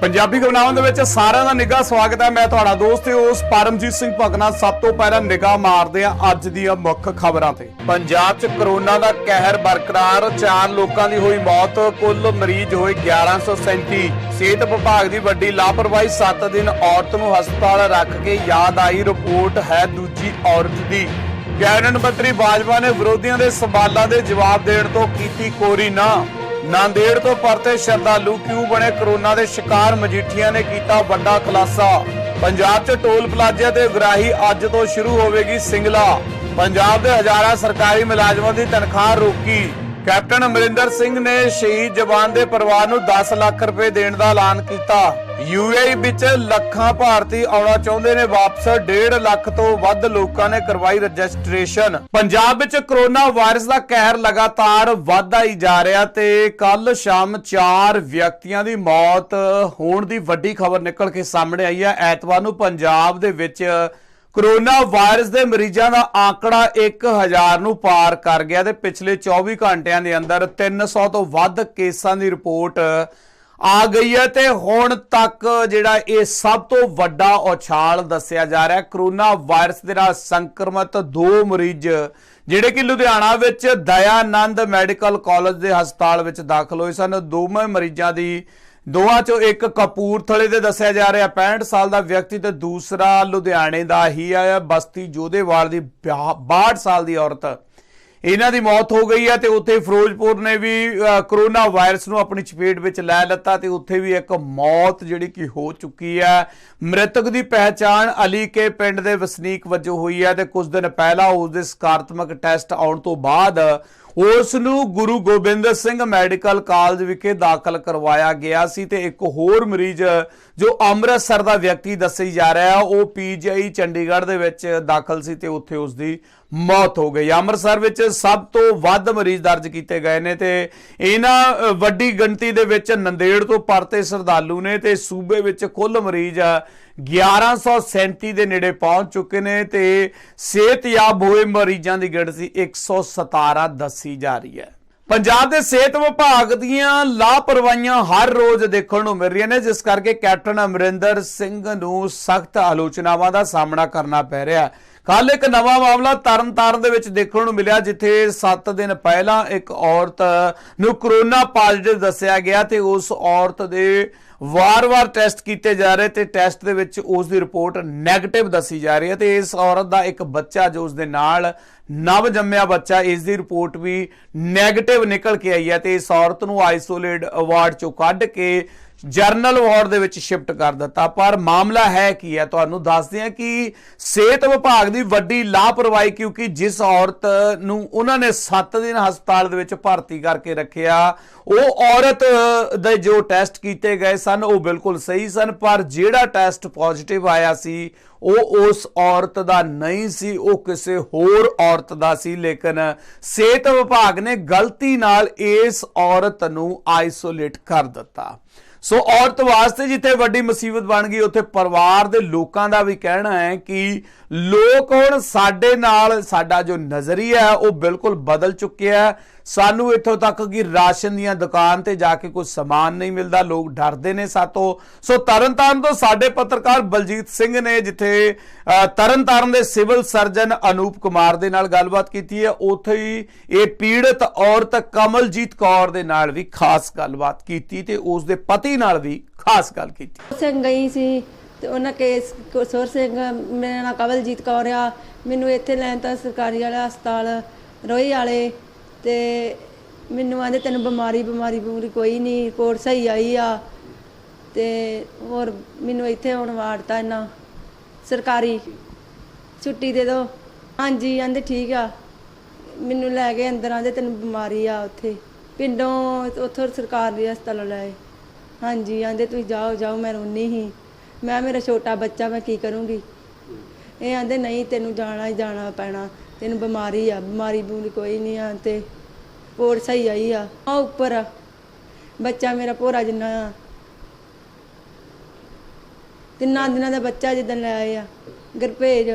पंजाबी खबरां दे विच सारिआं दा निघा स्वागत है। मैं तुहाडा दोस्त उस परमजीत सिंह भगना। सब तो पहला निगाह मारदे आ अज दीआं मुख खबरां ते। पंजाब च कोरोना दा कहर बरकरार, 4 लोकां दी होई मौत, कुल मरीज होए 1137। सेहत विभाग दी वड्डी लापरवाही, 7 दिन औरत नूं हस्पताल रख के याद आई रिपोर्ट है दूजी औरत दी। कैबिनेट मंत्री बाजवा ने विरोधियों के सवालों के जवाब देने तो कीती कोरी ना। नांदेड़ तो परते श्रद्धालु क्यों बने कोरोना के शिकार, मजीठिया ने किया बड़ा खुलासा। पंजाब च टोल प्लाजे ते उगराही अज तो शुरू होगी सिंगला। पंजाब के हजारां सरकारी मुलाजमां की तनख्वाह रोकी। कैप्टन अमरिंदर सिंह ने शहीद जवान के परिवार को 10 लाख रुपए देने का ऐलान किया। यूएई विच लखां भारती आउणा चाहुंदे ने वापस, 1.5 लाख तो वध लोकां ने करवाई रजिस्ट्रेशन। पंजाब विच कोरोना वायरस का कहर लगातार वधदा ही जा रहा ते कल शाम 4 व्यक्तियों की मौत होने की वड्डी खबर निकल के सामने आई है। ऐतवार नूं पंजाब दे विच कोरोना वायरस के मरीजों का आंकड़ा 1000 नूं पार कर गया ते पिछले 24 घंटिया के अंदर 300 तो वध केसां की रिपोर्ट आ गई है ते हुण तक जिहड़ा ये सब तो वड्डा उछाल दस्सिया जा रहा है। कोरोना वायरस दे नाल संक्रमित 2 मरीज जिहड़े कि लुधियाना विच दयानंद मैडिकल कॉलेज के हस्पताल विच दाखल होए सन। दोवें मरीजों की दोवां चों एक कपूरथले दे दस्सिया जा रहा 65 साल का व्यक्ति ते दूसरा लुधियाने का ही है बस्ती जोधेवाल की 62 साल की औरत। इन्हां दी मौत हो गई है ते उत्थे फिरोजपुर ने भी कोरोना वायरस नूं अपनी चपेट विच लै लता ते उत्थे भी एक मौत जिहड़ी कि हो चुकी है। मृतक की पहचान अली के पिंड दे वसनीक वजों हुई है ते कुछ दिन पहला उसदे सकारात्मक टेस्ट आउण तो बाद उस नूं गुरु गोबिंद सिंह मैडिकल कॉलेज विखे दाखल करवाया गया सी ते एक होर मरीज जो अमृतसर का व्यक्ति दस्सी जा रहा है वो पीजीआई चंडीगढ़ दे विच दाखल सी ते उत्थे उसदी मौत हो गई। अमृतसर विच सब तो वध मरीज दर्ज किए गए ने ते इन्हां वड्डी गिणती दे विच नंदेड़ तो परते श्रद्धालु ने ते सूबे विच कुल मरीज 1137 के नेड़े पहुंच चुके ने ते सेहतयाब हुए मरीजों की गिणती 117 दसी जा रही है। पंजाब के सेहत विभाग दीआं लापरवाहियां हर रोज देखने को मिल रही ने, जिस करके कैप्टन अमरिंदर सिंह नूं सख्त आलोचनावां दा सामना करना पै रहा है। कल एक नवा मामला तरनताਰਨ ਦੇ ਵਿੱਚ देखने को मिलिया जिथे 7 दिन पहला एक औरत नूं कोरोना पॉजिटिव दस्सिया गया ते उस औरत दे वार-वार टेस्ट किए जा रहे थे। टेस्ट दे विच उस दी रिपोर्ट नैगेटिव दसी जा रही है ते इस औरत का एक बच्चा जो उसदे नाल नव जम्मिया बच्चा इसकी रिपोर्ट भी नैगेटिव निकल के आई है ते इस औरत नूं आइसोलेट वार्ड चों कढ के जरनल वार्ड दे विच शिफ्ट कर दिता। पर मामला है की है तुहानूं दसदे हां कि सेहत विभाग की वड्डी लापरवाही, क्योंकि जिस औरत नूं उन्होंने 7 दिन हस्पताल दे विच भर्ती करके रखिया वो औरत दे जो टेस्ट किए गए सन वो बिल्कुल सही सन, पर जिहड़ा टेस्ट पॉजिटिव आया सी वो उस औरत दा नहीं सी, वो किसी होर औरत दा सी। लेकिन सेहत विभाग ने गलती नाल इस औरत नूं आइसोलेट कर दिता। सो औरत वास्ते जिथे वड्डी मुसीबत बन गई उत्थे परिवार दे लोकां दा भी कहना है कि लोग हुण साडे नाल साडा जो नज़रिया है वो बिल्कुल बदल चुके है। सानू इत्थों तक कि राशन दीआं दुकान ते जाके कोई समान नहीं मिलता, लोग डरदे ने सातों। सो तरनताਰਨ तो साडे पत्रकार बलजीत सिंह ने जिथे तरनताਰਨ दे सिविल सर्जन अनूप कुमार दे नाल गलबात कीती है, उत्थे ही ये पीड़ित औरत कमलजीत कौर दे नाल भी खास गलबात कीती ते उस दे पति नाल भी खास गल कीती। सिंह गई सी ते उन्हां केस सुर सिंह मेरा नाम कमलजीत कौर आ, मैनू इत्थे लैन तां सरकारी वाले हस्पताल रोही वाले ते मैनू आंदे तैनूं बिमारी बमूरी कोई नहीं, रिपोर्ट सही आई आ ते होर मैनू इत्थे हुण वाड़ता इन्ना सरकारी छुट्टी दे दो। हाँ जी आंदे ठीक आ, मैनू लै गए अंदर आंदे तैनूं बिमारी आ उत्थे पिंडों उत्थों सरकारी हस्पताल लाए। हाँ जी आंदे तुसीं जाओ जाओ, मैं रोनी ही, मैं मेरा छोटा बच्चा मैं की करूँगी। ये आंदे नहीं तेनू जाना ही जाना पैना, तेनू बिमारी आ, बिमारी बूरी कोई नहीं आ ते रिपोर्ट सही आई आ। उपर आ बच्चा मेरा भोरा जिन्ना आ, 3 दिनों का बच्चा जिदन ले आए आ गुरभेज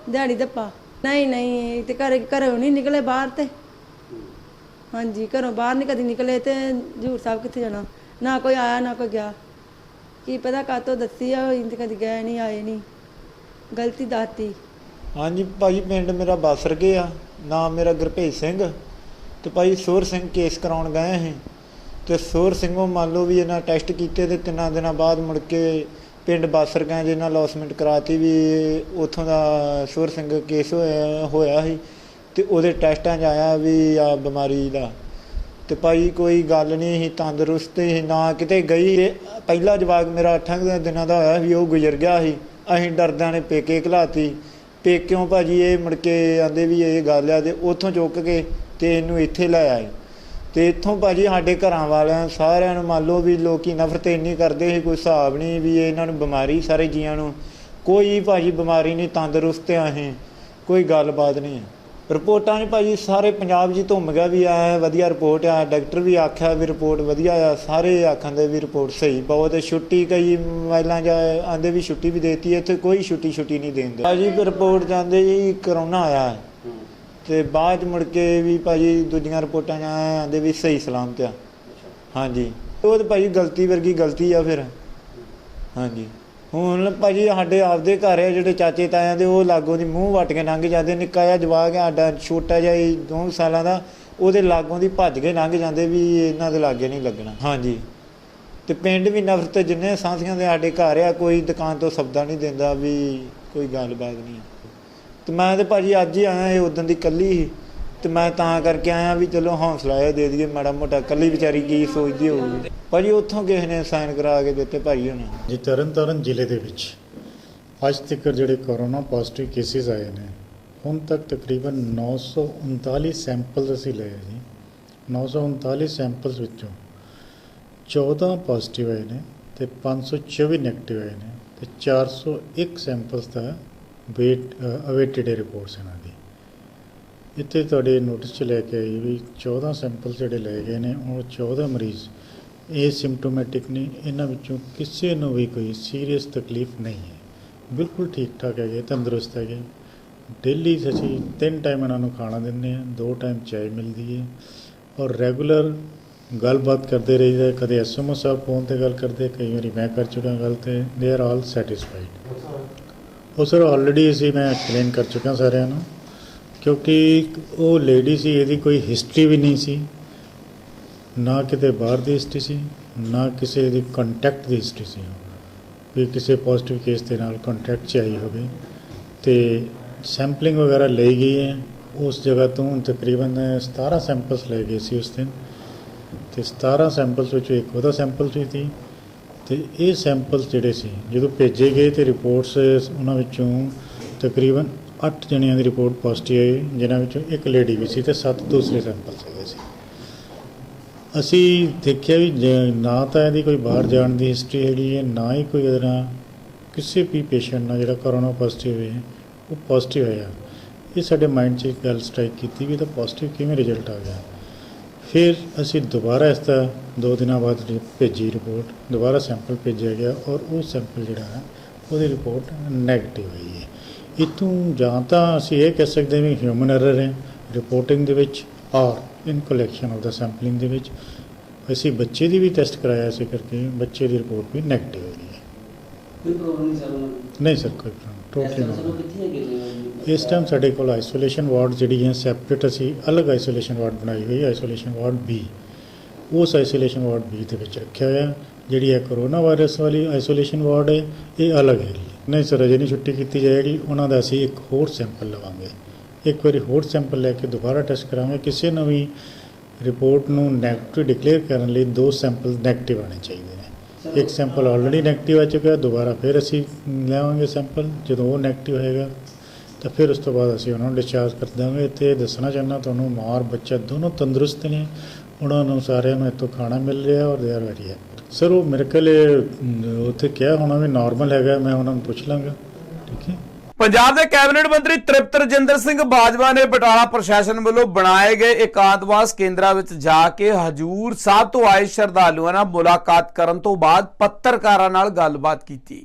दिहाड़ी धप्पा। नहीं नहीं ते घरों नहीं निकले बाहर ते। हाँ जी घरों बाहर नहीं कभी निकले तो हजूर साहब कित्थे जाना, ना कोई आया ना कोई गया। ਕੀ ਪਤਾ ਕਾਤੋਂ ਦੱਸੀ ਆ ਹੋਈ ਤੇ ਕਦੀ ਗਏ ਨਹੀਂ ਆਏ ਨਹੀਂ, ਗਲਤੀ ਦਾਤੀ। ਹਾਂਜੀ ਭਾਜੀ, ਪਿੰਡ ਮੇਰਾ ਬਾਸਰਗੇ ਆ, ਨਾਮ ਮੇਰਾ ਗੁਰਭੇਜ ਸਿੰਘ। ਤੇ ਭਾਈ ਸੋਹਰ ਸਿੰਘ ਕੇਸ ਕਰਾਉਣ ਗਏ ਅਸੀਂ, ਤੇ ਸੋਹਰ ਸਿੰਘੋਂ ਮੰਨ ਲਓ ਵੀ ਇਹਨਾਂ ਟੈਸਟ ਕੀਤੇ ਤੇ 3 ਦਿਨਾਂ ਬਾਅਦ ਮੁੜ ਕੇ ਪਿੰਡ ਬਾਸਰਗਾ ਜਿਹਨਾਂ ਲੌਸਮੈਂਟ ਕਰਾਤੀ ਵੀ ਉੱਥੋਂ ਦਾ ਸੋਹਰ ਸਿੰਘ ਕੇਸ ਹੋਇਆ ਸੀ ਤੇ ਉਹਦੇ ਟੈਸਟਾਂ 'ਚ ਆਇਆ ਵੀ ਆ ਬਿਮਾਰੀ ਦਾ। ਤੇ ਭਾਈ ਕੋਈ ਗੱਲ ਨਹੀਂ ਸੀ, ਤੰਦਰੁਸਤ ਸੀ, ਨਾ ਕਿਤੇ ਗਈ। ਪਹਿਲਾ ਜਵਾਕ ਮੇਰਾ 8 ਦਿਨਾਂ ਦਾ ਹੋਇਆ ਵੀ ਉਹ ਗੁਜ਼ਰ ਗਿਆ ਸੀ। ਅਸੀਂ ਡਰਦਿਆਂ ਨੇ ਪੇਕੇ ਘਲਾਤੀ। ਪੇਕਿਓਂ ਭਾਜੀ ਇਹ ਮੁੜ ਕੇ ਆਂਦੇ ਵੀ ਇਹ ਗੱਲ ਆ, ਤੇ ਉੱਥੋਂ ਚੁੱਕ ਕੇ ਤੇ ਇਹਨੂੰ ਇੱਥੇ ਲੈ ਆਏ। ਤੇ ਇੱਥੋਂ ਭਾਜੀ ਸਾਡੇ ਘਰਾਂ ਵਾਲਿਆਂ ਸਾਰਿਆਂ ਨੂੰ ਮੰਨ ਲਓ ਵੀ ਲੋਕੀ ਨਫ਼ਰਤ ਇੰਨੀ ਕਰਦੇ ਸੀ, ਕੋਈ ਹਿਸਾਬ ਨਹੀਂ ਵੀ ਇਹਨਾਂ ਨੂੰ ਬਿਮਾਰੀ, ਸਾਰੇ ਜੀਆਂ ਨੂੰ ਕੋਈ ਭਾਜੀ ਬਿਮਾਰੀ ਨਹੀਂ, ਤੰਦਰੁਸਤ ਆ ਅਸੀਂ, ਕੋਈ ਗੱਲਬਾਤ ਨਹੀਂ ਹੈ। ਰਿਪੋਰਟਾਂ 'ਚ ਭਾਜੀ ਸਾਰੇ ਪੰਜਾਬ 'ਚ ਘੁੰਮ ਗਿਆ ਵੀ ਆ ਵਧੀਆ ਰਿਪੋਰਟ ਆ, ਡਾਕਟਰ ਵੀ ਆਖਿਆ ਵੀ ਰਿਪੋਰਟ ਵਧੀਆ ਆ, ਸਾਰੇ ਆਖਣ ਦੇ ਵੀ ਰਿਪੋਰਟ ਸਹੀ ਬਹੁਤ। ਛੁੱਟੀ ਕਈ ਮੋਬਾਈਲਾਂ 'ਚ ਆਂਦੇ ਵੀ ਛੁੱਟੀ ਵੀ ਦੇਤੀ, ਇੱਥੇ ਕੋਈ ਛੁੱਟੀ ਨਹੀਂ ਦੇਂਦੇ ਭਾਜੀ। ਰਿਪੋਰਟ ਜਾਂਦੇ ਜੀ ਕਰੋਨਾ ਆਇਆ, ਤੇ ਬਾਅਦ ਮੁੜ ਕੇ ਵੀ ਭਾਜੀ ਦੂਜੀਆਂ ਰਿਪੋਰਟਾਂ 'ਚ ਆਂਦੇ ਵੀ ਸਹੀ ਸਲਾਮਤ ਆ। ਹਾਂਜੀ, ਉਹ ਤਾਂ ਭਾਜੀ ਗਲਤੀ ਵਰਗੀ ਗਲਤੀ ਆ ਫਿਰ। ਹਾਂਜੀ, ਹੁਣ ਭਾਜੀ ਸਾਡੇ ਆਪਦੇ ਘਰ ਆ ਜਿਹੜੇ ਚਾਚੇ ਤਾਇਆਂ ਦੇ, ਉਹ ਲਾਗੋਂ ਦੀ ਮੂੰਹ ਵੱਟ ਕੇ ਲੰਘ ਜਾਂਦੇ। ਨਿੱਕਾ ਜਿਹਾ ਜਵਾਕ ਆ ਸਾਡਾ, ਛੋਟਾ ਜਿਹਾ 2 ਸਾਲਾਂ ਦਾ, ਉਹਦੇ ਲਾਗੋਂ ਦੀ ਭੱਜ ਕੇ ਲੰਘ ਜਾਂਦੇ ਵੀ ਇਹਨਾਂ ਦੇ ਲਾਗੇ ਨਹੀਂ ਲੱਗਣਾ। ਹਾਂਜੀ, ਤੇ ਪਿੰਡ ਵੀ ਨਫ਼ਰਤ, ਜਿੰਨੇ ਸਾਥੀਆਂ ਦੇ ਸਾਡੇ ਘਰ ਆ, ਕੋਈ ਦੁਕਾਨ ਤੋਂ ਸਬਦਾ ਨਹੀਂ ਦਿੰਦਾ ਵੀ ਕੋਈ ਗੱਲਬਾਤ ਨਹੀਂ। ਤੇ ਮੈਂ ਤਾਂ ਭਾਜੀ ਅੱਜ ਹੀ ਆਇਆ, ਇਹ ਉਦੋਂ ਦੀ ਇਕੱਲੀ ਸੀ, ਤੇ ਮੈਂ ਤਾਂ ਕਰਕੇ ਆਇਆ ਵੀ ਚਲੋ ਹੌਸਲਾ ਇਹ ਦੇ ਦਈਏ ਮਾੜਾ ਮੋਟਾ। ਇਕੱਲੀ ਵਿਚਾਰੀ ਕੀ ਸੋਚਦੀ ਹੋਊਗੀ ਭਾਜੀ। ਉੱਥੋਂ ਕਿਸੇ ਨੇ ਸਾਈਨ ਕਰਾ ਕੇ ਦਿੱਤੇ ਭਾਜੀ ਹੁਣ। ਜੀ ਤਰਨਤਾਰਨ ਜ਼ਿਲ੍ਹੇ ਦੇ ਵਿੱਚ ਅੱਜ ਤੱਕ ਜਿਹੜੇ ਕੋਰੋਨਾ ਪੋਜ਼ਿਟਿਵ ਕੇਸਿਸ ਆਏ ਨੇ, ਹੁਣ ਤੱਕ ਤਕਰੀਬਨ 939 ਸੈਂਪਲ ਅਸੀਂ ਲਏ ਜੀ। 939 ਸੈਂਪਲਸ ਵਿੱਚੋਂ 14 ਪੋਜ਼ਿਟਿਵ ਆਏ ਨੇ ਤੇ 524 ਨੈਗੇਟਿਵ ਆਏ ਨੇ, ਤੇ 401 ਸੈਂਪਲਸ ਦਾ ਅਵੇਟਡ ਰਿਪੋਰਟਸ ਇਹਨਾਂ ਦੀ। ਇੱਥੇ ਤੁਹਾਡੇ ਨੋਟਿਸ 'ਚ ਲੈ ਕੇ ਆਈ ਵੀ 14 ਸੈਂਪਲ ਜਿਹੜੇ ਲਏ ਗਏ ਨੇ, ਉਹ 14 ਮਰੀਜ਼ ਇਹ ਸਿੰਪਟੋਮੈਟਿਕ ਨੇ, ਇਹਨਾਂ ਵਿੱਚੋਂ ਕਿਸੇ ਨੂੰ ਵੀ ਕੋਈ ਸੀਰੀਅਸ ਤਕਲੀਫ ਨਹੀਂ ਹੈ, ਬਿਲਕੁਲ ਠੀਕ ਠਾਕ ਹੈਗੇ, ਤੰਦਰੁਸਤ ਹੈਗੇ। ਡੇਲੀ ਅਸੀਂ 3 ਟਾਈਮ ਇਹਨਾਂ ਨੂੰ ਖਾਣਾ ਦਿੰਦੇ ਹਾਂ, 2 ਟਾਈਮ ਚਾय ਮਿਲਦੀ ਹੈ, ਔਰ ਰੈਗੂਲਰ ਗੱਲਬਾਤ ਕਰਦੇ ਰਹੀਦਾ। ਕਦੇ ਐਸਐਮਓ ਸਾਹਿਬ ਫੋਨ 'ਤੇ ਗੱਲ ਕਰਦੇ, ਕਈ ਵਾਰੀ ਮੈਂ ਕਰ ਚੁੱਕਾ ਗੱਲ, ਤੇ ਦੇ ਆਰ ਆਲ ਸੈਟਿਸਫਾਈਡ। ਉਹ ਸਰ ਆਲਰੇਡੀ ਮੈਂ ਐਕਸਪਲੇਨ ਕਰ ਚੁੱਕਾ ਸਾਰਿਆਂ ਨੂੰ, ਕਿਉਂਕਿ ਉਹ ਲੇਡੀ ਸੀ, ਇਹਦੀ ਕੋਈ ਹਿਸਟਰੀ ਵੀ ਨਹੀਂ ਸੀ, ਨਾ ਕਿਤੇ ਬਾਹਰ ਦੀ ਹਿਸਟਰੀ ਸੀ, ਨਾ ਕਿਸੇ ਦੀ ਕੰਟੈਕਟ ਦੀ ਹਿਸਟਰੀ ਸੀ ਵੀ ਕਿਸੇ ਪੋਜ਼ਿਟਿਵ ਕੇਸ ਦੇ ਨਾਲ ਕੰਟੈਕਟ 'ਚ ਆਈ ਹੋਵੇ। ਤੇ ਸੈਂਪਲਿੰਗ ਵਗੈਰਾ ਲਈ ਗਈ ਹੈ ਉਸ ਜਗ੍ਹਾ ਤੋਂ। ਤਕਰੀਬਨ 17 ਸੈਂਪਲਸ ਲਏ ਗਏ ਸੀ ਉਸ ਦਿਨ, ਤੇ 17 ਸੈਂਪਲਸ ਵਿੱਚੋਂ ਇੱਕ ਉਹਦਾ ਸੈਂਪਲ ਸੀ। ਤੇ ਇਹ ਸੈਂਪਲਸ ਜਿਹੜੇ ਸੀ ਜਦੋਂ ਭੇਜੇ ਗਏ, ਤੇ ਰਿਪੋਰਟਸ ਉਹਨਾਂ ਵਿੱਚੋਂ ਤਕਰੀਬਨ 8 ਜਣਿਆਂ ਦੀ ਰਿਪੋਰਟ ਪੋਜ਼ਿਟਿਵ ਆਈ, ਜਿਨ੍ਹਾਂ ਵਿੱਚੋਂ ਇੱਕ ਲੇਡੀ ਵੀ ਸੀ ਤੇ 7 ਦੂਸਰੇ ਸੈਂਪਲਸ ਹੈਗੇ ਸੀ। ਅਸੀਂ ਦੇਖਿਆ ਵੀ ਨਾ ਤਾਂ ਇਹਦੀ ਕੋਈ ਬਾਹਰ ਜਾਣ ਦੀ ਹਿਸਟਰੀ ਹੈਗੀ ਹੈ, ਨਾ ਹੀ ਕੋਈ ਇਹਦੇ ਨਾਲ ਕਿਸੇ ਵੀ ਪੇਸ਼ੈਂਟ ਨਾਲ ਜਿਹੜਾ ਕਰੋਨਾ ਪੋਜ਼ਿਟਿਵ ਹੈ ਉਹ ਪੋਜ਼ਿਟਿਵ ਹੋਇਆ। ਇਹ ਸਾਡੇ ਮਾਈਂਡ 'ਚ ਇੱਕ ਗੱਲ ਸਟ੍ਰਾਈਕ ਕੀਤੀ ਵੀ ਇਹਦਾ ਪੋਜ਼ਿਟਿਵ ਕਿਵੇਂ ਰਿਜ਼ਲਟ ਆ ਗਿਆ। ਫਿਰ ਅਸੀਂ ਦੁਬਾਰਾ ਇਸ ਦਾ 2 ਦਿਨਾਂ ਬਾਅਦ ਭੇਜੀ ਰਿਪੋਰਟ, ਦੁਬਾਰਾ ਸੈਂਪਲ ਭੇਜਿਆ ਗਿਆ, ਔਰ ਉਹ ਸੈਂਪਲ ਜਿਹੜਾ ਹੈ ਉਹਦੀ ਰਿਪੋਰਟ ਨੈਗੇਟਿਵ ਆਈ ਹੈ। ਇੱਥੋਂ ਜਾਂ ਤਾਂ ਅਸੀਂ ਇਹ ਕਹਿ ਸਕਦੇ ਵੀ ਹਿਊਮਨ ਐਰਰ ਹੈ ਰਿਪੋਰਟਿੰਗ ਦੇ ਵਿੱਚ, ਔਰ ਇਨ ਕਲੈਕਸ਼ਨ ਆਫ ਦਾ ਸੈਂਪਲਿੰਗ ਦੇ ਵਿੱਚ। ਅਸੀਂ ਬੱਚੇ ਦੀ ਵੀ ਟੈਸਟ ਕਰਾਇਆ ਸੀ ਕਰਕੇ, ਬੱਚੇ ਦੀ ਰਿਪੋਰਟ ਵੀ ਨੈਗੇਟਿਵ ਹੋਈ ਹੈ। ਕੋਈ ਪ੍ਰੋਬਲਮ ਨਹੀਂ ਸਰ? ਨਹੀਂ ਸਰ, ਕੋਈ ਪ੍ਰੋਬਲਮ ਟੋਟਲੀ ਨਹੀਂ। ਇਸ ਟਾਈਮ ਸਾਡੇ ਕੋਲ ਆਈਸੋਲੇਸ਼ਨ ਵਾਰਡ ਜਿਹੜੀ ਹੈ ਸੈਪਰੇਟ, ਅਸੀਂ ਅਲੱਗ ਆਈਸੋਲੇਸ਼ਨ ਵਾਰਡ ਬਣਾਈ ਹੋਈ ਹੈ, ਆਈਸੋਲੇਸ਼ਨ ਵਾਰਡ B। ਉਸ ਆਈਸੋਲੇਸ਼ਨ ਵਾਰਡ B ਦੇ ਵਿੱਚ ਰੱਖਿਆ ਹੋਇਆ। ਜਿਹੜੀ ਹੈ ਕਰੋਨਾ ਵਾਇਰਸ ਵਾਲੀ ਆਈਸੋਲੇਸ਼ਨ ਵਾਰਡ ਹੈ, ਇਹ ਅਲੱਗ ਹੈ। ਨਹੀਂ ਸਰ, ਅਜੇ ਨਹੀਂ ਛੁੱਟੀ ਕੀਤੀ ਜਾਏਗੀ। ਉਹਨਾਂ ਦਾ ਅਸੀਂ ਇੱਕ ਹੋਰ ਸੈਂਪਲ ਲਵਾਂਗੇ, ਇੱਕ ਵਾਰੀ ਹੋਰ ਸੈਂਪਲ ਲੈ ਕੇ ਦੁਬਾਰਾ ਟੈਸਟ ਕਰਾਂਗੇ। ਕਿਸੇ ਨੂੰ ਵੀ ਰਿਪੋਰਟ ਨੂੰ ਨੈਗੇਟਿਵ ਡਿਕਲੇਅਰ ਕਰਨ ਲਈ 2 ਸੈਂਪਲ ਨੈਗੇਟਿਵ ਆਉਣੇ ਚਾਹੀਦੇ ਨੇ। ਇੱਕ ਸੈਂਪਲ ਆਲਰੇਡੀ ਨੈਗੇਟਿਵ ਆ ਚੁੱਕਾ, ਦੁਬਾਰਾ ਫਿਰ ਅਸੀਂ ਲਿਆਵਾਂਗੇ ਸੈਂਪਲ। ਜਦੋਂ ਉਹ ਨੈਗੇਟਿਵ ਹੋਏਗਾ ਤਾਂ ਫਿਰ ਉਸ ਤੋਂ ਬਾਅਦ ਅਸੀਂ ਉਹਨਾਂ ਨੂੰ ਡਿਸਚਾਰਜ ਕਰ ਦਾਂਗੇ। ਅਤੇ ਦੱਸਣਾ ਚਾਹੁੰਦਾ ਤੁਹਾਨੂੰ, ਮਾਂ ਔਰ ਬੱਚਾ ਦੋਨੋਂ ਤੰਦਰੁਸਤ ਨੇ, ਉਹਨਾਂ ਨੂੰ ਸਾਰਿਆਂ ਨੂੰ ਇੱਥੋਂ ਖਾਣਾ ਮਿਲ ਰਿਹਾ, ਔਰ they are very happy. Sir ਉਹ ਮੇਰੇ ਕੋਲ ਉੱਥੇ ਕਿਹਾ ਹੋਣਾ ਵੀ ਨਾਰਮਲ ਹੈਗਾ, ਮੈਂ ਉਹਨਾਂ ਨੂੰ ਪੁੱਛ ਲਾਂਗਾ। ਠੀਕ ਹੈ। ਪੰਜਾਬ ਦੇ ਕੈਬਨਿਟ ਮੰਤਰੀ ਤ੍ਰਿਪਤ ਰਜਿੰਦਰ ਸਿੰਘ ਬਾਜਵਾ ਨੇ ਬਟਾਲਾ ਪ੍ਰਸ਼ਾਸਨ ਵੱਲੋਂ ਬਣਾਏ ਗਏ ਇਕਾਂਤਵਾਸ ਕੇਂਦਰਾਂ ਵਿੱਚ ਜਾ ਕੇ ਹਜੂਰ ਸਾਹਿਬ ਤੋਂ ਆਏ ਸ਼ਰਧਾਲੂਆਂ ਨਾਲ ਮੁਲਾਕਾਤ ਕਰਨ ਤੋਂ ਬਾਅਦ ਪੱਤਰਕਾਰਾਂ ਨਾਲ ਗੱਲਬਾਤ ਕੀਤੀ।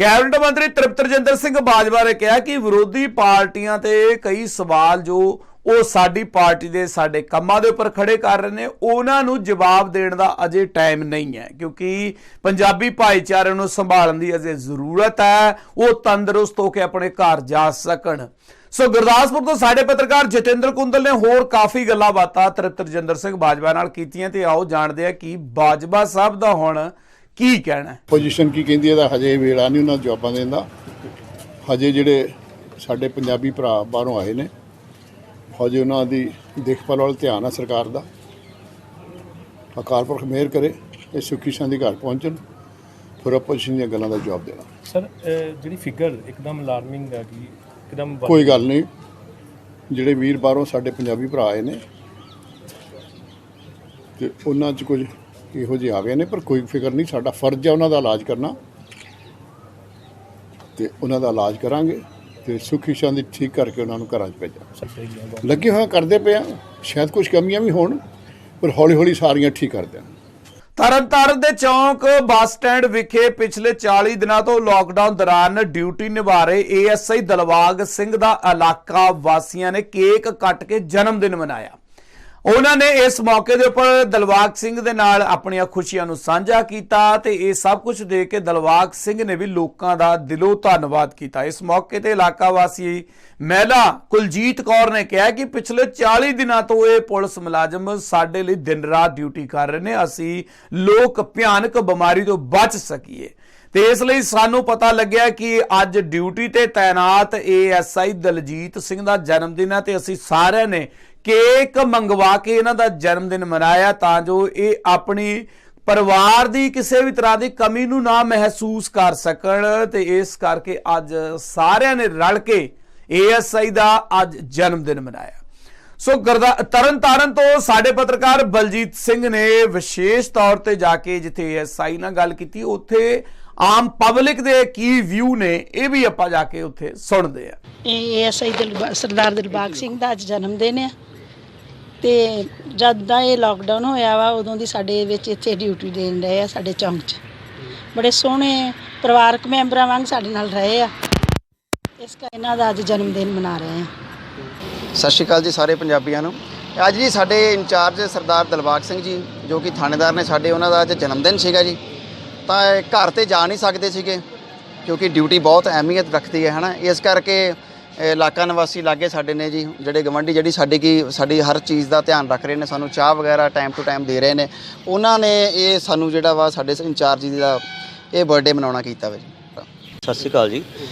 ਕੈਬਨਿਟ ਮੰਤਰੀ ਤ੍ਰਿਪਤ ਰਜਿੰਦਰ ਸਿੰਘ ਬਾਜਵਾ ਨੇ ਕਿਹਾ ਕਿ ਵਿਰੋਧੀ ਪਾਰਟੀਆਂ ਤੇ ਕਈ ਸਵਾਲ ਜੋ ਉਹ ਸਾਡੀ ਪਾਰਟੀ ਦੇ ਸਾਡੇ ਕੰਮਾਂ ਦੇ ਉੱਪਰ ਖੜੇ ਕਰ ਰਹੇ ਨੇ, ਉਹਨਾਂ ਨੂੰ ਜਵਾਬ ਦੇਣ ਦਾ ਅਜੇ ਟਾਈਮ ਨਹੀਂ ਹੈ, ਕਿਉਂਕਿ ਪੰਜਾਬੀ ਭਾਈਚਾਰੇ ਨੂੰ ਸੰਭਾਲਣ ਦੀ ਅਜੇ ਜ਼ਰੂਰਤ ਹੈ, ਉਹ ਤੰਦਰੁਸਤ ਹੋ ਕੇ ਆਪਣੇ ਘਰ ਜਾ ਸਕਣ। ਸੋ ਗੁਰਦਾਸਪੁਰ ਤੋਂ ਸਾਡੇ ਪੱਤਰਕਾਰ ਜਤਿੰਦਰ ਕੁੰਦਲ ਨੇ ਹੋਰ ਕਾਫੀ ਗੱਲਾਂ ਬਾਤਾਂ ਤ੍ਰਿਪਤ ਰਜਿੰਦਰ ਸਿੰਘ ਬਾਜਵਾ ਨਾਲ ਕੀਤੀਆਂ, ਤੇ ਆਓ ਜਾਣਦੇ ਆ ਕਿ ਬਾਜਵਾ ਸਾਹਿਬ ਦਾ ਹੁਣ ਕੀ ਕਹਿਣਾ। ਪੋਜੀਸ਼ਨ ਕੀ ਕਹਿੰਦੀ ਹੈ, ਹਜੇ ਵੇਲਾ ਨਹੀਂ ਉਹਨਾਂ ਜਵਾਬਾਂ ਦੇਣ ਦਾ। ਹਜੇ ਜਿਹੜੇ ਸਾਡੇ ਪੰਜਾਬੀ ਭਰਾ ਬਾਹਰੋਂ ਆਏ ਨੇ, ਹਜੇ ਉਹਨਾਂ ਦੀ ਦੇਖਭਾਲ ਵੱਲ ਧਿਆਨ ਹੈ ਸਰਕਾਰ ਦਾ। ਅਕਾਲ ਪੁਰਖ ਮਿਹਰ ਕਰੇ ਇਹ ਸੁੱਖੀ ਸ਼ਾਂਤੀ ਘਰ ਪਹੁੰਚਣ, ਫਿਰ ਆਪੋਜੀਸ਼ਨ ਦੀਆਂ ਗੱਲਾਂ ਦਾ ਜਵਾਬ ਦੇਣਾ। ਸਰ ਜਿਹੜੀ ਫਿਗਰ ਇੱਕਦਮ ਅਲਾਰਮਿੰਗ ਹੈ ਕਿ ਇੱਕਦਮ ਕੋਈ ਗੱਲ ਨਹੀਂ, ਜਿਹੜੇ ਵੀਰ ਬਾਹਰੋਂ ਸਾਡੇ ਪੰਜਾਬੀ ਭਰਾ ਆਏ ਨੇ ਤੇ ਉਹਨਾਂ 'ਚ ਕੁਝ ਇਹੋ ਜਿਹੇ ਆ ਗਏ ਨੇ, ਪਰ ਕੋਈ ਫਿਕਰ ਨਹੀਂ, ਸਾਡਾ ਫਰਜ਼ ਹੈ ਉਹਨਾਂ ਦਾ ਇਲਾਜ ਕਰਨਾ ਤੇ ਉਹਨਾਂ ਦਾ ਇਲਾਜ ਕਰਾਂਗੇ ਤੇ ਸੁੱਖੀ ਸ਼ਾਂਤੀ ਠੀਕ ਕਰਕੇ ਉਹਨਾਂ ਨੂੰ ਘਰਾਂ 'ਚ ਭੇਜਾਂਗੇ। ਲੱਗੇ ਹੋਏ ਕਰਦੇ ਪਏ ਆ, ਸ਼ਾਇਦ ਕੁਝ ਕਮੀਆਂ ਵੀ ਹੋਣ ਪਰ ਹੌਲੀ ਹੌਲੀ ਸਾਰੀਆਂ ਠੀਕ ਕਰ ਦਿਆਂਗੇ। ਤਰਨਤਾਰਨ ਦੇ ਚੌਂਕ ਬੱਸ ਸਟੈਂਡ ਵਿਖੇ ਪਿਛਲੇ 40 ਦਿਨਾਂ ਤੋਂ ਲਾਕਡਾਊਨ ਦੌਰਾਨ ਡਿਊਟੀ ਨਿਭਾ ਰਹੇ ਏਐਸਆਈ ਦਿਲਬਾਗ ਸਿੰਘ ਦਾ ਇਲਾਕਾ ਵਾਸੀਆਂ ਨੇ ਕੇਕ ਕੱਟ ਕੇ ਜਨਮ ਦਿਨ ਮਨਾਇਆ। ਉਹਨਾਂ ਨੇ ਇਸ ਮੌਕੇ ਦੇ ਉੱਪਰ ਦਿਲਬਾਗ ਸਿੰਘ ਦੇ ਨਾਲ ਆਪਣੀਆਂ ਖੁਸ਼ੀਆਂ ਨੂੰ ਸਾਂਝਾ ਕੀਤਾ ਤੇ ਇਹ ਸਭ ਕੁਝ ਦੇਖ ਕੇ ਦਿਲਬਾਗ ਸਿੰਘ ਨੇ ਵੀ ਲੋਕਾਂ ਦਾ ਦਿਲੋਂ ਧੰਨਵਾਦ ਕੀਤਾ। ਇਸ ਮੌਕੇ ਤੇ ਇਲਾਕਾ ਵਾਸੀ ਮਹਿਲਾ ਕੁਲਜੀਤ ਕੌਰ ਨੇ ਕਿਹਾ ਕਿ ਪਿਛਲੇ 40 ਦਿਨਾਂ ਤੋਂ ਇਹ ਪੁਲਿਸ ਮੁਲਾਜ਼ਮ ਸਾਡੇ ਲਈ ਦਿਨ ਰਾਤ ਡਿਊਟੀ ਕਰ ਰਹੇ ਨੇ, ਅਸੀਂ ਲੋਕ ਭਿਆਨਕ ਬਿਮਾਰੀ ਤੋਂ ਬਚ ਸਕੀਏ ਤੇ ਇਸ ਲਈ ਸਾਨੂੰ ਪਤਾ ਲੱਗਿਆ ਕਿ ਅੱਜ ਡਿਊਟੀ ਤੇ ਤਾਇਨਾਤ ਏਐਸਆਈ ਦਲਜੀਤ ਸਿੰਘ ਦਾ ਜਨਮ ਦਿਨ ਹੈ ਤੇ ਅਸੀਂ ਸਾਰਿਆਂ ਨੇ ਕੇਕ ਮੰਗਵਾ ਕੇ ਇਹਨਾਂ ਦਾ ਜਨਮ ਦਿਨ ਮਨਾਇਆ ਤਾਂ ਜੋ ਇਹ ਆਪਣੀ ਪਰਿਵਾਰ ਦੀ ਕਿਸੇ ਵੀ ਤਰ੍ਹਾਂ ਦੀ ਕਮੀ ਨੂੰ ਨਾ ਮਹਿਸੂਸ ਕਰ ਸਕਣ ਤੇ ਇਸ ਕਰਕੇ ਅੱਜ ਸਾਰਿਆਂ ਨੇ ਰਲ ਕੇ ਏਐਸਆਈ ਦਾ ਅੱਜ ਜਨਮ ਦਿਨ ਮਨਾਇਆ। ਸੋ ਤਰਨਤਾਰਨ ਤੋਂ ਸਾਡੇ ਪੱਤਰਕਾਰ ਬਲਜੀਤ ਸਿੰਘ ਨੇ ਵਿਸ਼ੇਸ਼ ਤੌਰ ਤੇ ਜਾ ਕੇ ਜਿੱਥੇ ਏਐਸਆਈ ਨਾਲ ਗੱਲ ਕੀਤੀ, ਉੱਥੇ ਆਮ ਪਬਲਿਕ ਦੇ ਕੀ ਵਿਊ ਨੇ ਇਹ ਵੀ ਆਪਾਂ ਜਾ ਕੇ ਉੱਥੇ ਸੁਣਦੇ ਆ। ਏਐਸਆਈ ਸਰਦਾਰ ਦਿਲਬਾਗ ਸਿੰਘ ਦਾ ਅੱਜ ਜਨਮ ਦਿਨ ਹੈ ਤੇ ਜਦ ਦਾ ਇਹ ਲਾਕਡਾਊਨ ਹੋਇਆ ਵਾ ਉਦੋਂ ਦੀ ਸਾਡੇ ਵਿੱਚ ਇੱਥੇ ਡਿਊਟੀ ਦੇਣ ਰਹੇ ਆ। ਸਾਡੇ ਚੌਂਕ 'ਚ ਬੜੇ ਸੋਹਣੇ ਪਰਿਵਾਰਕ ਮੈਂਬਰਾਂ ਵਾਂਗ ਸਾਡੇ ਨਾਲ ਰਹੇ ਆ, ਇਸ ਕਰਕੇ ਇਹਨਾਂ ਦਾ ਅੱਜ ਜਨਮ ਦਿਨ ਮਨਾ ਰਹੇ ਆ। ਸਤਿ ਸ਼੍ਰੀ ਅਕਾਲ ਜੀ ਸਾਰੇ ਪੰਜਾਬੀਆਂ ਨੂੰ। ਅੱਜ ਜੀ ਸਾਡੇ ਇੰਚਾਰਜ ਸਰਦਾਰ ਦਿਲਬਾਗ ਸਿੰਘ ਜੀ ਜੋ ਕਿ ਥਾਣੇਦਾਰ ਨੇ ਸਾਡੇ, ਉਹਨਾਂ ਦਾ ਅੱਜ ਜਨਮ ਦਿਨ ਸੀਗਾ ਜੀ। ਤਾਂ ਘਰ ਤੇ ਜਾ ਨਹੀਂ ਸਕਦੇ ਸੀਗੇ ਕਿਉਂਕਿ ਡਿਊਟੀ ਬਹੁਤ ਅਹਿਮੀਅਤ ਰੱਖਦੀ ਹੈ ਨਾ, ਇਸ ਕਰਕੇ ਇਲਾਕਾ ਨਿਵਾਸੀ ਲਾਗੇ ਸਾਡੇ ਨੇ ਜੀ, ਜਿਹੜੇ ਗਵਾਂਢੀ ਜਿਹੜੀ ਸਾਡੀ ਹਰ ਚੀਜ਼ ਦਾ ਧਿਆਨ ਰੱਖ ਰਹੇ ਨੇ, ਸਾਨੂੰ ਚਾਹ ਵਗੈਰਾ ਟਾਈਮ ਟੂ ਟਾਈਮ ਦੇ ਰਹੇ ਨੇ, ਉਹਨਾਂ ਨੇ ਇਹ ਸਾਨੂੰ ਜਿਹੜਾ ਵਾ ਸਾਡੇ ਇੰਚਾਰਜ ਜੀ ਦਾ ਇਹ ਬਰਥਡੇ ਮਨਾਉਣਾ ਕੀਤਾ ਵਾ ਜੀ। ਸਤਿ ਸ਼੍ਰੀ ਅਕਾਲ ਜੀ।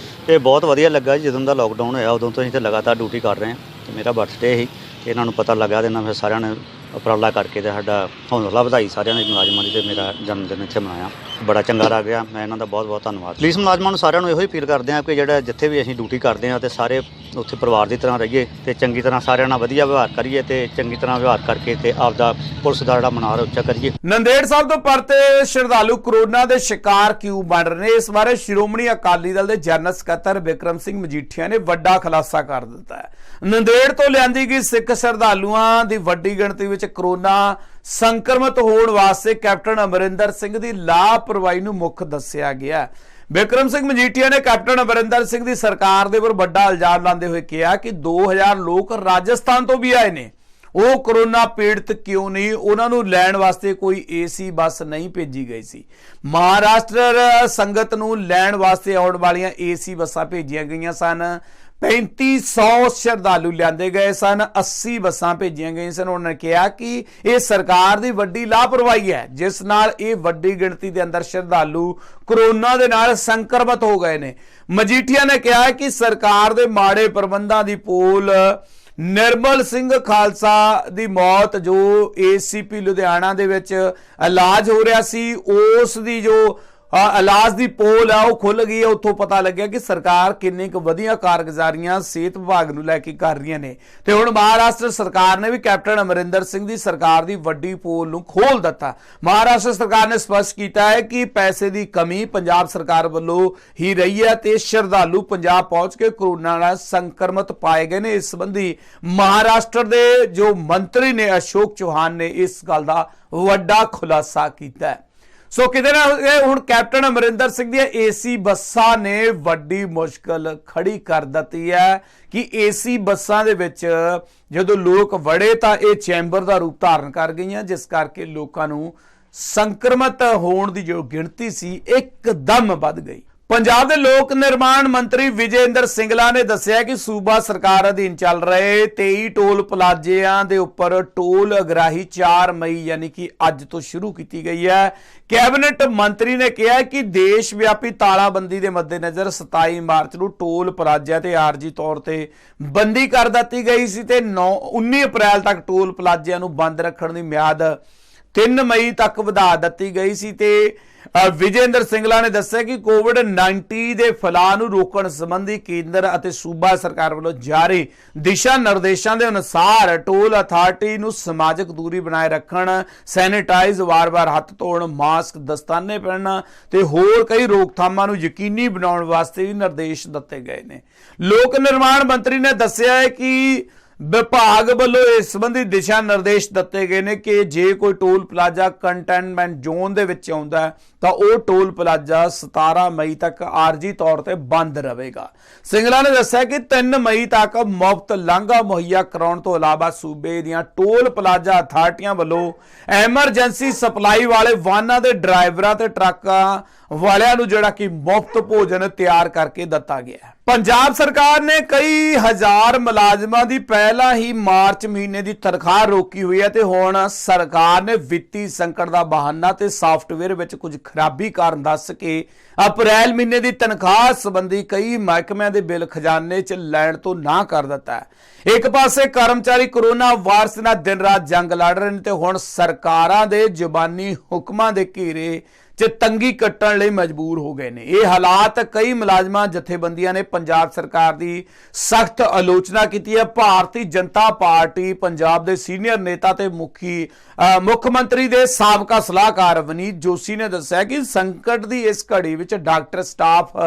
ਇਹ ਬਹੁਤ ਵਧੀਆ ਲੱਗਾ ਜੀ, ਜਦੋਂ ਦਾ ਲਾਕਡਾਊਨ ਹੋਇਆ ਉਦੋਂ ਤੋਂ ਅਸੀਂ ਤਾਂ ਲਗਾਤਾਰ ਡਿਊਟੀ ਕਰ ਰਹੇ ਹਾਂ ਤੇ ਮੇਰਾ ਬਰਥਡੇ ਸੀ, ਇਹਨਾਂ ਨੂੰ ਪਤਾ ਲੱਗਾ ਤੇ ਇਹਨਾਂ ਫਿਰ ਸਾਰਿਆਂ ਨੇ ਉਪਰਾਲਾ ਕਰਕੇ ਤੇ ਸਾਡਾ ਹੌਸਲਾ ਵਧਾਈ ਸਾਰਿਆਂ ਨੇ ਮੁਲਾਜ਼ਮਾਂ ਦੀ ਤੇ ਮੇਰਾ ਜਨਮ ਦਿਨ ਇੱਥੇ ਮਨਾਇਆ। ਬੜਾ ਚੰਗਾ ਲੱਗ ਗਿਆ, ਮੈਂ ਇਹਨਾਂ ਦਾ ਬਹੁਤ ਬਹੁਤ ਧੰਨਵਾਦ। ਪੁਲਿਸ ਮੁਲਾਜ਼ਮਾਂ ਨੂੰ ਸਾਰਿਆਂ ਨੂੰ ਇਹੋ ਹੀ ਅਪੀਲ ਕਰਦੇ ਹਾਂ ਕਿ ਜਿਹੜਾ ਜਿੱਥੇ ਵੀ ਅਸੀਂ ਡਿਊਟੀ ਕਰਦੇ ਹਾਂ ਤੇ ਸਾਰੇ ਉੱਥੇ ਪਰਿਵਾਰ ਦੀ ਤਰ੍ਹਾਂ ਰਹੀਏ ਤੇ ਚੰਗੀ ਤਰ੍ਹਾਂ ਸਾਰਿਆਂ ਨਾਲ ਵਧੀਆ ਵਿਵਹਾਰ ਕਰੀਏ ਤੇ ਚੰਗੀ ਤਰ੍ਹਾਂ ਵਿਵਹਾਰ ਕਰਕੇ ਤੇ ਆਪਦਾ ਪੁਲਿਸ ਦਾ ਜਿਹੜਾ ਮਨਾਰ ਉੱਚਾ ਕਰੀਏ। ਨੰਦੇੜ ਸਾਹਿਬ ਤੋਂ ਪਰਤੇ ਸ਼ਰਧਾਲੂ ਕਰੋਨਾ ਦੇ ਸ਼ਿਕਾਰ ਕਿਉਂ ਬਣ ਰਹੇ ਨੇ, ਇਸ ਬਾਰੇ ਸ਼੍ਰੋਮਣੀ ਅਕਾਲੀ ਦਲ ਦੇ ਜਨਰਲ ਸਕੱਤਰ ਬਿਕਰਮ ਸਿੰਘ ਮਜੀਠੀਆ ਨੇ ਵੱਡਾ ਖੁਲਾਸਾ ਕਰ ਦਿੱਤਾ ਹੈ। ਨੰਦੇੜ ਤੋਂ ਲਿਆਂਦੀ ਗਈ ਸਿੱਖ ਸ਼ਰਧਾਲੂਆਂ ਦੀ ਵੱਡੀ ਗਿਣਤੀ ਵਿੱਚ ਕਰੋਨਾ ਸੰਕਰਮਿਤ ਹੋਣ ਵਾਸਤੇ ਕੈਪਟਨ ਅਮਰਿੰਦਰ ਸਿੰਘ ਦੀ ਲਾਪਰਵਾਹੀ ਨੂੰ ਮੁੱਖ ਦੱਸਿਆ ਗਿਆ। ਬਿਕਰਮ ਸਿੰਘ ਮਜੀਠੀਆ ਨੇ ਕੈਪਟਨ ਅਮਰਿੰਦਰ ਸਿੰਘ ਦੀ ਸਰਕਾਰ ਦੇ ਉੱਪਰ ਵੱਡਾ ਇਲਜ਼ਾਮ ਲਾਉਂਦੇ ਹੋਏ ਕਿਹਾ ਕਿ 2000 ਲੋਕ ਰਾਜਸਥਾਨ ਤੋਂ ਵੀ ਆਏ ਨੇ, ਉਹ ਕਰੋਨਾ ਪੀੜਤ ਕਿਉਂ ਨਹੀਂ, ਉਹਨਾਂ ਨੂੰ ਲੈਣ ਵਾਸਤੇ ਕੋਈ ਏਸੀ ਬੱਸ ਨਹੀਂ ਭੇਜੀ ਗਈ ਸੀ। ਮਹਾਰਾਸ਼ਟਰ ਸੰਗਤ ਨੂੰ ਲੈਣ ਵਾਸਤੇ ਆਉਣ ਵਾਲੀਆਂ ਏਸੀ ਬੱਸਾਂ ਭੇਜੀਆਂ ਗਈਆਂ ਸਨ। 3500 ਸ਼ਰਧਾਲੂ ਲਿਆਂਦੇ ਗਏ ਸਨ, 80 ਬੱਸਾਂ ਭੇਜੀਆਂ ਗਈਆਂ ਸਨ। ਉਹਨਾਂ ਨੇ ਕਿਹਾ ਕਿ ਇਹ ਸਰਕਾਰ ਦੀ ਵੱਡੀ ਲਾਪਰਵਾਹੀ ਹੈ ਜਿਸ ਨਾਲ ਇਹ ਵੱਡੀ ਗਿਣਤੀ ਦੇ ਅੰਦਰ ਸ਼ਰਧਾਲੂ ਕਰੋਨਾ ਦੇ ਨਾਲ ਸੰਕਰਮਿਤ ਹੋ ਗਏ ਨੇ। ਮਜੀਠੀਆ ਨੇ ਕਿਹਾ ਕਿ ਸਰਕਾਰ ਦੇ ਮਾੜੇ ਪ੍ਰਬੰਧਾਂ ਦੀ ਪੋਲ ਨਿਰਮਲ ਸਿੰਘ ਖਾਲਸਾ ਦੀ ਮੌਤ ਜੋ ਏਸੀਪੀ ਲੁਧਿਆਣਾ ਦੇ ਵਿੱਚ ਇਲਾਜ ਹੋ ਰਿਹਾ ਸੀ, ਉਸ ਦੀ ਜੋ ਇਲਾਜ ਦੀ ਪੋਲ ਆ ਉਹ ਖੁੱਲ ਗਈ ਹੈ। ਉੱਥੋਂ ਪਤਾ ਲੱਗਿਆ ਕਿ ਸਰਕਾਰ ਕਿੰਨੀ ਕੁ ਵਧੀਆ ਕਾਰਗੁਜ਼ਾਰੀਆਂ ਸਿਹਤ ਵਿਭਾਗ ਨੂੰ ਲੈ ਕੇ ਕਰ ਰਹੀਆਂ ਨੇ ਤੇ ਹੁਣ ਮਹਾਰਾਸ਼ਟਰ ਸਰਕਾਰ ਨੇ ਵੀ ਕੈਪਟਨ ਅਮਰਿੰਦਰ ਸਿੰਘ ਦੀ ਸਰਕਾਰ ਦੀ ਵੱਡੀ ਪੋਲ ਨੂੰ ਖੋਲ ਦਿੱਤਾ। ਮਹਾਰਾਸ਼ਟਰ ਸਰਕਾਰ ਨੇ ਸਪਸ਼ਟ ਕੀਤਾ ਹੈ ਕਿ ਪੈਸੇ ਦੀ ਕਮੀ ਪੰਜਾਬ ਸਰਕਾਰ ਵੱਲੋਂ ਹੀ ਰਹੀ ਹੈ ਤੇ ਸ਼ਰਧਾਲੂ ਪੰਜਾਬ ਪਹੁੰਚ ਕੇ ਕਰੋਨਾ ਨਾਲ ਸੰਕਰਮਿਤ ਪਾਏ ਗਏ ਨੇ। ਇਸ ਸੰਬੰਧੀ ਮਹਾਰਾਸ਼ਟਰ ਦੇ ਜੋ ਮੰਤਰੀ ਨੇ ਅਸ਼ੋਕ ਚੌਹਾਨ ਨੇ ਇਸ ਗੱਲ ਦਾ ਵੱਡਾ ਖੁਲਾਸਾ ਕੀਤਾ ਹੈ। ਸੋ ਕਿਤੇ ਨਾ ਹੁਣ ਕੈਪਟਨ ਅਮਰਿੰਦਰ ਸਿੰਘ ਦੀਆਂ ਏਸੀ ਬੱਸਾਂ ਨੇ ਵੱਡੀ ਮੁਸ਼ਕਲ ਖੜੀ ਕਰ ਦਿੱਤੀ ਹੈ ਕਿ ਏਸੀ ਬੱਸਾਂ ਦੇ ਵਿੱਚ ਜਦੋਂ ਲੋਕ ਵੜੇ ਤਾਂ ਇਹ ਚੈਂਬਰ ਦਾ ਰੂਪ ਧਾਰਨ ਕਰ ਗਈਆਂ, ਜਿਸ ਕਰਕੇ ਲੋਕਾਂ ਨੂੰ ਸੰਕਰਮਿਤ ਹੋਣ ਦੀ ਜੋ ਗਿਣਤੀ ਸੀ ਇੱਕਦਮ ਵੱਧ ਗਈ। ਪੰਜਾਬ ਦੇ ਲੋਕ ਨਿਰਮਾਣ ਮੰਤਰੀ ਵਿਜੇ ਇੰਦਰ ਸਿੰਗਲਾ ਨੇ ਦੱਸਿਆ ਕਿ ਸੂਬਾ ਸਰਕਾਰ ਅਧੀਨ ਚੱਲ ਰਹੇ 23 ਟੋਲ ਪਲਾਜ਼ਿਆਂ ਦੇ ਉੱਪਰ ਟੋਲ ਅਗਰਾਹੀ 4 ਮਈ ਯਾਨੀ ਕਿ ਅੱਜ ਤੋਂ ਸ਼ੁਰੂ ਕੀਤੀ ਗਈ ਹੈ। ਕੈਬਨਿਟ ਮੰਤਰੀ ਨੇ ਕਿਹਾ ਕਿ ਦੇਸ਼ ਵਿਆਪੀ ਤਾਲਾਬੰਦੀ ਦੇ ਮੱਦੇਨਜ਼ਰ 27 ਮਾਰਚ ਨੂੰ ਟੋਲ ਪਲਾਜ਼ਿਆਂ ਤੇ ਆਰਜੀ ਤੌਰ ਤੇ ਬੰਦੀ ਕਰ ਦਿੱਤੀ ਗਈ ਸੀ ਤੇ 19 ਅਪ੍ਰੈਲ ਤੱਕ ਟੋਲ ਪਲਾਜ਼ਿਆਂ ਨੂੰ ਬੰਦ ਰੱਖਣ ਦੀ ਮਿਆਦ 3 ਮਈ ਤੱਕ ਵਧਾ ਦਿੱਤੀ ਗਈ ਸੀ ਤੇ ਵਿਜੇ ਇੰਦਰ ਸਿੰਗਲਾ ਨੇ ਦੱਸਿਆ ਕਿ ਕੋਵਿਡ-19 ਦੇ ਫੈਲਾਅ ਨੂੰ ਰੋਕਣ ਸੰਬੰਧੀ ਕੇਂਦਰ ਅਤੇ ਸੂਬਾ ਸਰਕਾਰ ਵੱਲੋਂ ਜਾਰੀ ਦਿਸ਼ਾ ਨਿਰਦੇਸ਼ਾਂ ਦੇ ਅਨੁਸਾਰ ਟੋਲ ਅਥਾਰਟੀ ਨੂੰ ਸਮਾਜਿਕ ਦੂਰੀ ਬਣਾਏ ਰੱਖਣ, ਸੈਨੀਟਾਈਜ਼, ਵਾਰ-ਵਾਰ ਹੱਥ ਧੋਣ, ਮਾਸਕ, ਦਸਤਾਨੇ ਪਹਿਨਣਾ ਤੇ ਹੋਰ ਕਈ ਰੋਕਥਾਮਾਂ ਨੂੰ ਯਕੀਨੀ ਬਣਾਉਣ ਵਾਸਤੇ ਵੀ ਨਿਰਦੇਸ਼ ਦਿੱਤੇ ਗਏ ਨੇ। ਲੋਕ ਨਿਰਮਾਣ ਮੰਤਰੀ ਨੇ ਦੱਸਿਆ ਹੈ ਕਿ ਵਿਭਾਗ ਵੱਲੋਂ ਇਸ ਸੰਬੰਧੀ ਦਿਸ਼ਾ ਨਿਰਦੇਸ਼ ਦਿੱਤੇ ਗਏ ਨੇ ਕਿ ਜੇ ਕੋਈ ਟੋਲ ਪਲਾਜ਼ਾ ਕੰਟੇਨਮੈਂਟ ਜ਼ੋਨ ਦੇ ਵਿੱਚ ਆਉਂਦਾ ਤਾਂ ਉਹ ਟੋਲ ਪਲਾਜ਼ਾ 17 ਮਈ ਤੱਕ ਆਰਜੀ ਤੌਰ ਤੇ ਬੰਦ ਰਹੇਗਾ। ਸਿੰਗਲਾ ਨੇ ਦੱਸਿਆ ਕਿ 3 ਮਈ ਤੱਕ ਮੁਫਤ ਲਾਂਘਾ ਮੁਹੱਈਆ ਕਰਾਉਣ ਤੋਂ ਇਲਾਵਾ ਸੂਬੇ ਦੀਆਂ ਟੋਲ ਪਲਾਜ਼ਾ ਅਥਾਰਟੀਆਂ ਵੱਲੋਂ ਐਮਰਜੈਂਸੀ ਸਪਲਾਈ ਵਾਲੇ ਵਾਹਨਾਂ ਦੇ ਡਰਾਈਵਰਾਂ ਤੇ ਟਰੱਕਾਂ ਵਾਲਿਆਂ ਨੂੰ ਜਿਹੜਾ ਕਿ ਮੁਫਤ ਭੋਜਨ ਤਿਆਰ ਕਰਕੇ ਦਿੱਤਾ ਗਿਆ ਹੈ। ਪੰਜਾਬ ਸਰਕਾਰ ਨੇ ਕਈ ਹਜ਼ਾਰ ਮੁਲਾਜ਼ਮਾਂ ਦੀ ਪਹਿਲਾਂ ਹੀ ਮਾਰਚ ਮਹੀਨੇ ਦੀ ਤਨਖਾਹ ਰੋਕੀ ਹੋਈ ਹੈ ਤੇ ਹੁਣ ਸਰਕਾਰ ਨੇ ਵਿੱਤੀ ਸੰਕਟ ਦਾ ਬਹਾਨਾ ਤੇ ਸਾਫਟਵੇਅਰ ਵਿੱਚ ਕੁਝ ਖਰਾਬੀ ਕਾਰਨ ਦੱਸ ਕੇ ਅਪ੍ਰੈਲ ਮਹੀਨੇ ਦੀ ਤਨਖਾਹ ਸੰਬੰਧੀ ਕਈ ਮਹਿਕਮਿਆਂ ਦੇ ਬਿੱਲ ਖਜ਼ਾਨੇ 'ਚ ਲੈਣ ਤੋਂ ਨਾ ਕਰ ਦਿੱਤਾ ਹੈ। ਇੱਕ ਪਾਸੇ ਕਰਮਚਾਰੀ ਕੋਰੋਨਾ ਵਾਇਰਸ ਨਾਲ ਦਿਨ ਰਾਤ ਜੰਗ ਲੜ ਰਹੇ ਨੇ ਤੇ ਹੁਣ ਸਰਕਾਰਾਂ ਦੇ ਜ਼ੁਬਾਨੀ ਹੁਕਮਾਂ ਦੇ ਘੇਰੇ 'ਚ ਤੰਗੀ ਕੱਟਣ ਲਈ ਮਜਬੂਰ ਹੋ ਗਏ ਨੇ। ਇਹ ਹਾਲਾਤ ਕਈ ਮੁਲਾਜ਼ਮਾਂ ਜਥੇਬੰਦੀਆਂ ਨੇ ਪੰਜਾਬ ਸਰਕਾਰ ਦੀ ਸਖਤ ਆਲੋਚਨਾ ਕੀਤੀ ਹੈ। ਭਾਰਤੀ ਜਨਤਾ ਪਾਰਟੀ ਪੰਜਾਬ ਦੇ ਸੀਨੀਅਰ ਨੇਤਾ ਤੇ ਮੁੱਖ ਮੰਤਰੀ ਦੇ ਸਾਬਕਾ ਸਲਾਹਕਾਰ ਵਨੀਤ ਜੋਸ਼ੀ ਨੇ ਦੱਸਿਆ ਕਿ ਸੰਕਟ ਦੀ ਇਸ ਘੜੀ ਵਿੱਚ ਡਾਕਟਰ, ਸਟਾਫ,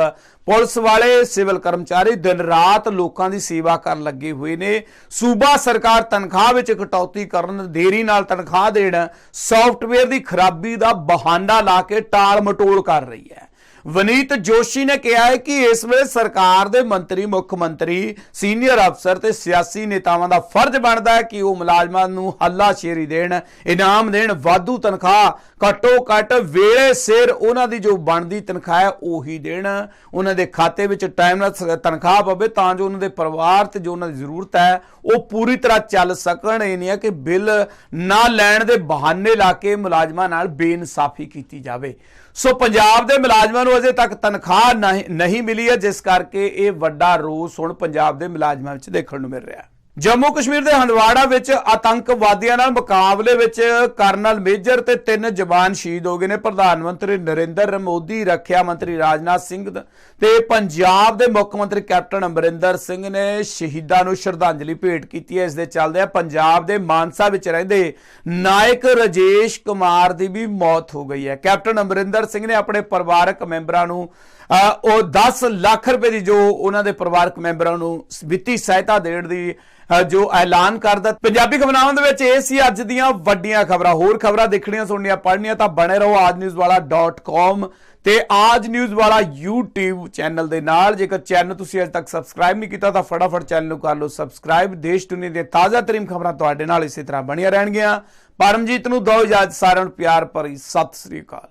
ਪੁਲਿਸ ਵਾਲੇ, ਸਿਵਲ ਕਰਮਚਾਰੀ ਦਿਨ ਰਾਤ ਲੋਕਾਂ ਦੀ ਸੇਵਾ ਕਰਨ ਲੱਗੇ ਹੋਏ ਨੇ। ਸੂਬਾ ਸਰਕਾਰ ਤਨਖਾਹ ਵਿੱਚ ਕਟੌਤੀ ਕਰਨ, ਦੇਰੀ ਨਾਲ ਤਨਖਾਹ ਦੇਣ, ਸੌਫਟਵੇਅਰ ਦੀ ਖਰਾਬੀ ਦਾ ਬਹਾਨਾ ਲਾ ਕੇ ਟਾਲ ਮਟੋਲ ਕਰ ਰਹੀ ਹੈ। ਵਨੀਤ ਜੋਸ਼ੀ ਨੇ ਕਿਹਾ ਹੈ ਕਿ ਇਸ ਵੇਲੇ ਸਰਕਾਰ ਦੇ ਮੰਤਰੀ, ਮੁੱਖ ਮੰਤਰੀ, ਸੀਨੀਅਰ ਅਫਸਰ ਤੇ ਸਿਆਸੀ ਨੇਤਾਵਾਂ ਦਾ ਫਰਜ਼ ਬਣਦਾ ਹੈ ਕਿ ਉਹ ਮੁਲਾਜ਼ਮਾਂ ਨੂੰ ਹੱਲਾਸ਼ੇਰੀ ਦੇਣ, ਇਨਾਮ ਦੇਣ, ਵਾਧੂ ਤਨਖਾਹ, ਘੱਟੋ ਘੱਟ ਵੇਲੇ ਸਿਰ ਉਹਨਾਂ ਦੀ ਜੋ ਬਣਦੀ ਤਨਖਾਹ ਹੈ ਉਹੀ ਦੇਣ, ਉਹਨਾਂ ਦੇ ਖਾਤੇ ਵਿੱਚ ਟਾਈਮ ਨਾਲ ਤਨਖਾਹ ਪਵੇ ਤਾਂ ਜੋ ਉਹਨਾਂ ਦੇ ਪਰਿਵਾਰ ਤੇ ਜੋ ਉਹਨਾਂ ਦੀ ਜ਼ਰੂਰਤ ਹੈ ਉਹ ਪੂਰੀ ਤਰ੍ਹਾਂ ਚੱਲ ਸਕਣ। ਇਹ ਨਹੀਂ ਹੈ ਕਿ ਬਿੱਲ ਨਾ ਲੈਣ ਦੇ ਬਹਾਨੇ ਲਾ ਕੇ ਮੁਲਾਜ਼ਮਾਂ ਨਾਲ ਬੇਇਨਸਾਫੀ ਕੀਤੀ ਜਾਵੇ। ਸੋ ਪੰਜਾਬ ਦੇ ਮੁਲਾਜ਼ਮਾਂ ਨੂੰ ਅਜੇ ਤੱਕ ਤਨਖਾਹ ਨਹੀਂ ਮਿਲੀ ਹੈ, ਜਿਸ ਕਰਕੇ ਇਹ ਵੱਡਾ ਰੋਸ ਹੁਣ ਪੰਜਾਬ ਦੇ ਮੁਲਾਜ਼ਮਾਂ ਵਿੱਚ ਦੇਖਣ ਨੂੰ ਮਿਲ ਰਿਹਾ ਹੈ। ਜੰਮੂ ਕਸ਼ਮੀਰ ਦੇ ਹੰਦਵਾੜਾ ਵਿੱਚ ਆਤੰਕਵਾਦੀਆਂ ਨਾਲ ਮੁਕਾਬਲੇ ਵਿੱਚ ਕਰਨਲ ਮੇਜਰ ਤੇ 3 ਜਵਾਨ ਸ਼ਹੀਦ ਹੋ ਗਏ ਨੇ। ਪ੍ਰਧਾਨ ਮੰਤਰੀ ਨਰਿੰਦਰ ਮੋਦੀ, ਰੱਖਿਆ ਮੰਤਰੀ ਰਾਜਨਾਥ ਸਿੰਘ ਤੇ ਪੰਜਾਬ ਦੇ ਮੁੱਖ ਮੰਤਰੀ ਕੈਪਟਨ ਅਮਰਿੰਦਰ ਸਿੰਘ ਨੇ ਸ਼ਹੀਦਾਂ ਨੂੰ ਸ਼ਰਧਾਂਜਲੀ ਭੇਟ ਕੀਤੀ ਹੈ। ਇਸ ਦੇ ਚੱਲਦਿਆਂ ਪੰਜਾਬ ਦੇ ਮਾਨਸਾ ਵਿੱਚ ਰਹਿੰਦੇ ਨਾਇਕ ਰਾਜੇਸ਼ ਕੁਮਾਰ ਦੀ ਵੀ ਮੌਤ ਹੋ ਗਈ ਹੈ। ਕੈਪਟਨ ਅਮਰਿੰਦਰ ਸਿੰਘ ਨੇ ਆਪਣੇ ਪਰਿਵਾਰਕ ਮੈਂਬਰਾਂ ਨੂੰ ਉਹ 10 ਲੱਖ ਰੁਪਏ ਦੀ ਜੋ ਉਹਨਾਂ ਦੇ ਪਰਿਵਾਰਕ ਮੈਂਬਰਾਂ ਨੂੰ ਵਿੱਤੀ ਸਹਾਇਤਾ ਦੇਣ ਦੀ ਜੋ ਐਲਾਨ ਕਰਦਾ। ਪੰਜਾਬੀ ਖਬਰਾਂ ਦੇ ਵਿੱਚ ਇਹ ਸੀ ਅੱਜ ਦੀਆਂ ਵੱਡੀਆਂ ਖਬਰਾਂ। ਹੋਰ ਖਬਰਾਂ ਦੇਖਣੀਆਂ, ਸੁਣਨੀਆਂ, ਪੜ੍ਹਨੀਆਂ ਤਾਂ ਬਣੇ ਰਹੋ aajnewswala.com ਤੇ ਆਜ ਨਿਊਜ਼ ਵਾਲਾ YouTube ਚੈਨਲ ਦੇ ਨਾਲ। ਜੇਕਰ ਚੈਨਲ ਤੁਸੀਂ ਅਜੇ ਤੱਕ ਸਬਸਕ੍ਰਾਈਬ ਨਹੀਂ ਕੀਤਾ ਤਾਂ ਫਟਾਫਟ ਚੈਨਲ ਨੂੰ ਕਰ ਲਓ ਸਬਸਕ੍ਰਾਈਬ। ਦੇਸ਼ ਦੁਨੀਆ ਦੀਆਂ ਤਾਜ਼ਾ ਤਰੀਨ ਖਬਰਾਂ ਤੁਹਾਡੇ ਨਾਲ ਇਸੇ ਤਰ੍ਹਾਂ ਬਣੀਆਂ ਰਹਿਣਗੀਆਂ। ਪਰਮਜੀਤ ਨੂੰ ਦਿਓ ਇਜਾਜ਼ਤ। ਸਾਰਿਆਂ ਨੂੰ ਪਿਆਰ ਭਰੀ ਸਤਿ ਸ੍ਰੀ ਅਕਾਲ।